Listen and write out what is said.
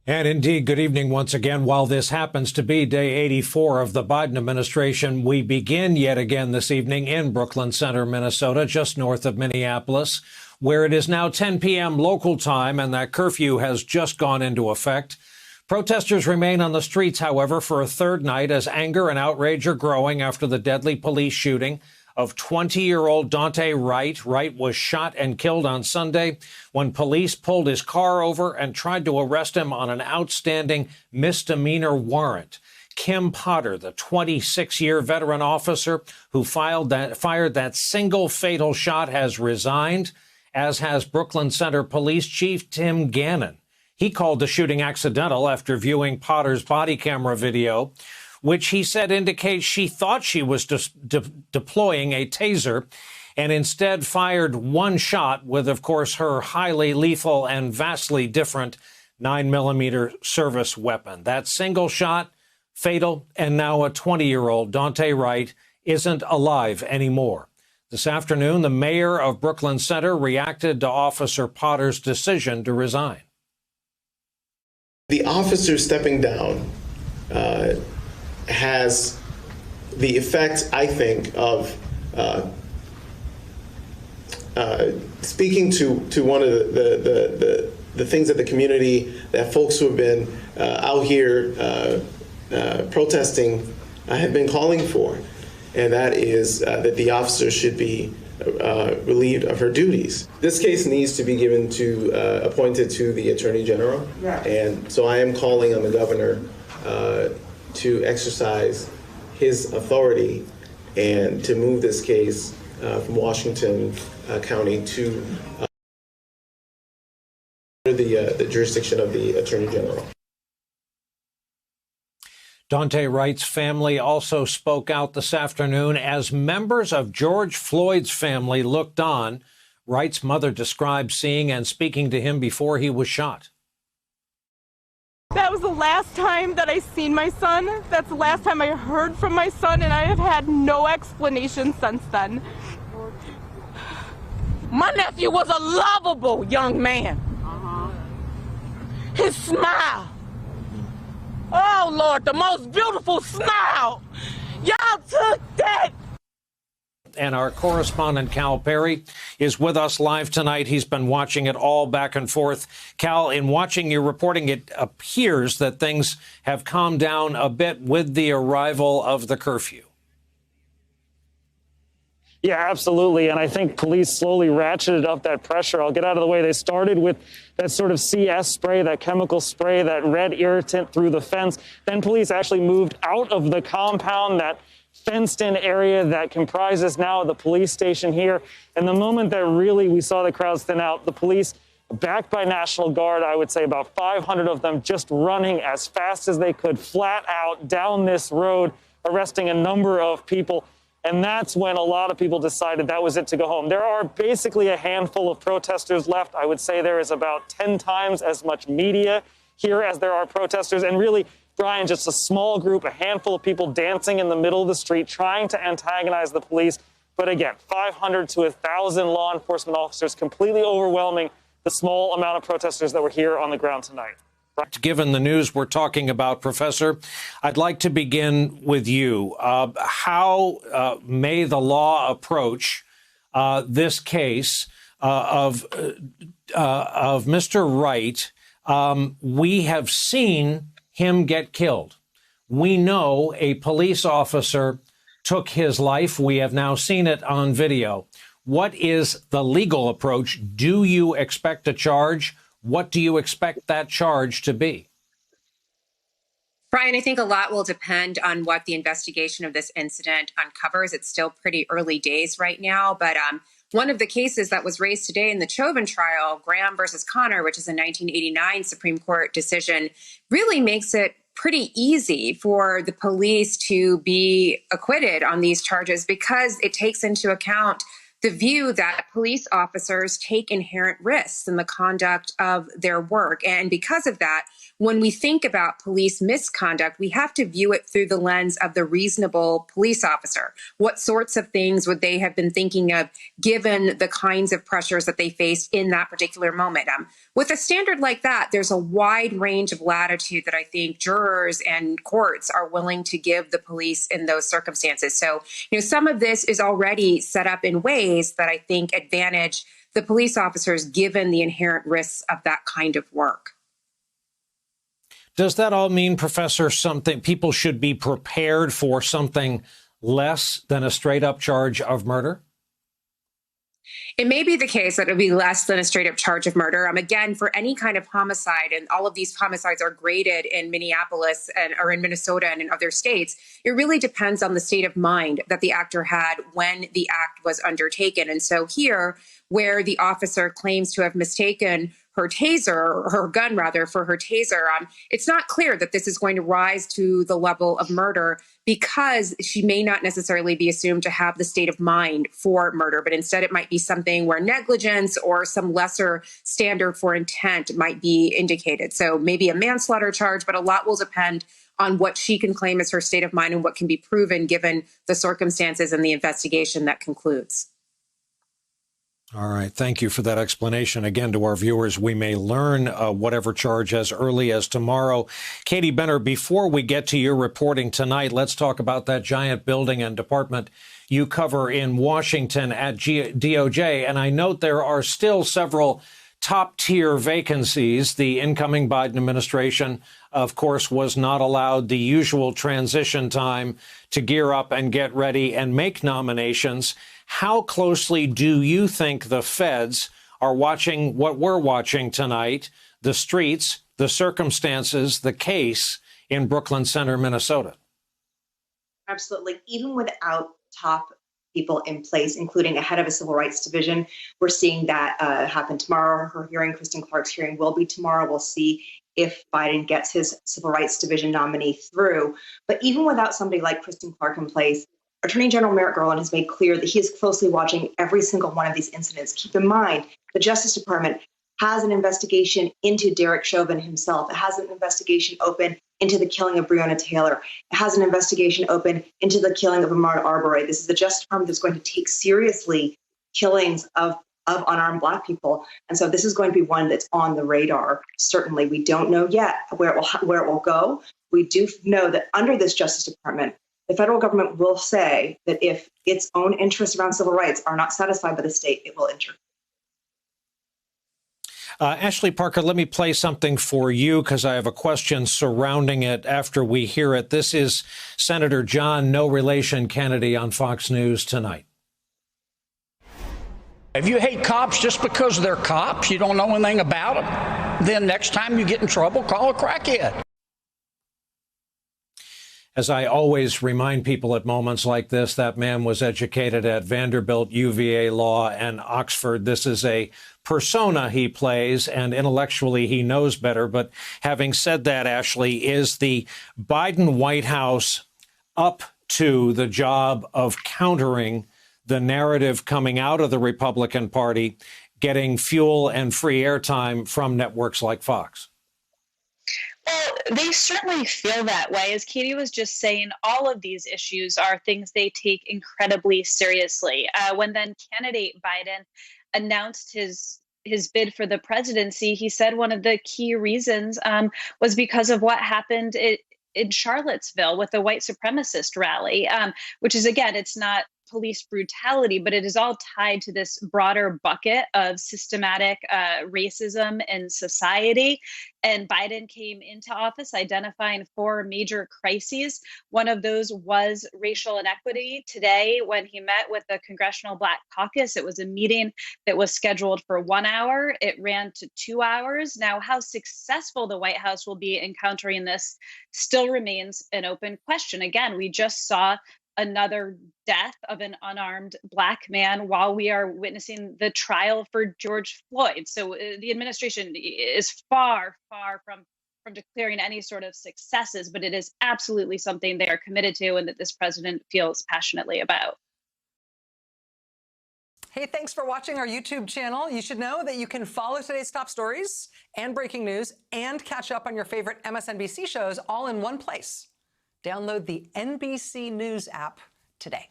And indeed, good evening once again. While this happens to be day 84 of the Biden administration, we begin yet again this evening in Brooklyn Center, Minnesota, just north of Minneapolis, where it is now 10 p.m. local time and that curfew has just gone into effect. Protesters remain on the streets, however, for a third night as anger and outrage are growing after the deadly police shooting of 20-year-old Daunte Wright. Wright was shot and killed on Sunday when police pulled his car over and tried to arrest him on an outstanding misdemeanor warrant. Kim Potter, the 26-year veteran officer who fired that single fatal shot, has resigned, as has Brooklyn Center Police Chief Tim Gannon. He called the shooting accidental after viewing Potter's body camera video, which he said indicates she thought she was deploying a taser and instead fired one shot with, of course, her highly lethal and vastly different 9mm service weapon. That single shot, fatal, and now a 20-year-old, Daunte Wright, isn't alive anymore. This afternoon, the mayor of Brooklyn Center reacted to Officer Potter's decision to resign. The officer stepping down has the effect, I think, of speaking to one of the things that the community, that folks who have been out here protesting have been calling for, and that is that the officer should be relieved of her duties. This case needs to be given to, appointed to the Attorney General, and so I am calling on the governor to exercise his authority and to move this case from Washington County to the jurisdiction of the Attorney General. Daunte Wright's family also spoke out this afternoon as members of George Floyd's family looked on. Wright's mother described seeing and speaking to him before he was shot. That was the last time that I seen my son. That's the last time I heard from my son, and I have had no explanation since then. My nephew was a lovable young man. His smile. Oh, Lord, the most beautiful smile. Y'all took that. And our correspondent, Cal Perry, is with us live tonight. He's been watching it all back and forth. Cal, in watching your reporting, it appears that things have calmed down a bit with the arrival of the curfew. Yeah, absolutely. And I think police slowly ratcheted up that pressure. I'll get out of the way. They started with that sort of CS spray, that chemical spray, that red irritant through the fence. Then police actually moved out of the compound, that fenced-in area that comprises now the police station here. And the moment that really we saw the crowds thin out, the police, backed by National Guard, I would say about 500 of them, just running as fast as they could, flat out down this road, arresting a number of people. And that's when a lot of people decided that was it to go home. There are basically a handful of protesters left. I would say there is about 10 times as much media here as there are protesters. And really, Brian, just a small group, a handful of people dancing in the middle of the street, trying to antagonize the police. But again, 500 to 1,000 law enforcement officers, completely overwhelming the small amount of protesters that were here on the ground tonight. Given the news we're talking about, Professor, I'd like to begin with you. How may the law approach this case of Mr. Wright? We have seen him get killed. We know a police officer took his life. We have now seen it on video. What is the legal approach? Do you expect a charge? What do you expect that charge to be? Brian, I think a lot will depend on what the investigation of this incident uncovers. It's still pretty early days right now, but one of the cases that was raised today in the Chauvin trial, Graham versus Connor, which is a 1989 Supreme Court decision, really makes it pretty easy for the police to be acquitted on these charges because it takes into account the view that police officers take inherent risks in the conduct of their work. And because of that, when we think about police misconduct, we have to view it through the lens of the reasonable police officer. What sorts of things would they have been thinking of given the kinds of pressures that they faced in that particular moment? With a standard like that, there's a wide range of latitude that I think jurors and courts are willing to give the police in those circumstances. So, some of this is already set up in ways that I think advantage the police officers given the inherent risks of that kind of work. Does that all mean, Professor, something people should be prepared for something less than a straight up charge of murder? It may be the case that it would be less than a straight up charge of murder. Again, for any kind of homicide, and all of these homicides are graded in Minneapolis or in Minnesota and in other states, it really depends on the state of mind that the actor had when the act was undertaken. And so here, where the officer claims to have mistaken her taser, or her gun rather, for her taser, it's not clear that this is going to rise to the level of murder because she may not necessarily be assumed to have the state of mind for murder, but instead it might be something where negligence or some lesser standard for intent might be indicated. So maybe a manslaughter charge, but a lot will depend on what she can claim as her state of mind and what can be proven given the circumstances and the investigation that concludes. All right. Thank you for that explanation. Again, to our viewers, we may learn whatever charge as early as tomorrow. Katie Benner, before we get to your reporting tonight, let's talk about that giant building and department you cover in Washington at DOJ. And I note there are still several top-tier vacancies. The incoming Biden administration, of course, was not allowed the usual transition time to gear up and get ready and make nominations. How closely do you think the feds are watching what we're watching tonight, the streets, the circumstances, the case in Brooklyn Center, Minnesota? Absolutely. Even without top people in place, including a head of a civil rights division, we're seeing that happen tomorrow. Her hearing, Kristen Clark's hearing, will be tomorrow. We'll see if Biden gets his civil rights division nominee through. But even without somebody like Kristen Clark in place, Attorney General Merrick Garland has made clear that he is closely watching every single one of these incidents. Keep in mind, the Justice Department has an investigation into Derek Chauvin himself. It has an investigation open into the killing of Breonna Taylor. It has an investigation open into the killing of Ahmaud Arbery. This is the Justice Department that's going to take seriously killings of unarmed Black people. And so this is going to be one that's on the radar. Certainly, we don't know yet where it will go. We do know that under this Justice Department, the federal government will say that if its own interests around civil rights are not satisfied by the state, it will intervene. Ashley Parker, let me play something for you because I have a question surrounding it after we hear it. This is Senator John No Relation Kennedy on Fox News tonight. If you hate cops just because they're cops, you don't know anything about them, then next time you get in trouble, call a crackhead. As I always remind people at moments like this, that man was educated at Vanderbilt, UVA Law, and Oxford. This is a persona he plays, and intellectually he knows better. But having said that, Ashley, is the Biden White House up to the job of countering the narrative coming out of the Republican Party, getting fuel and free airtime from networks like Fox? Well, they certainly feel that way. As Katie was just saying, all of these issues are things they take incredibly seriously. When then candidate Biden announced his bid for the presidency, he said one of the key reasons was because of what happened in Charlottesville with the white supremacist rally, which is, again, it's not police brutality, but it is all tied to this broader bucket of systematic racism in society. And Biden came into office identifying 4 major crises. One of those was racial inequity. Today, when he met with the Congressional Black Caucus, it was a meeting that was scheduled for 1 hour. It ran to 2 hours. Now, how successful the White House will be in countering this still remains an open question. Again, we just saw another death of an unarmed Black man while we are witnessing the trial for George Floyd. So the administration is far, far from declaring any sort of successes, but it is absolutely something they are committed to and that this president feels passionately about. Hey, thanks for watching our YouTube channel. You should know that you can follow today's top stories and breaking news and catch up on your favorite MSNBC shows all in one place. Download the NBC News app today.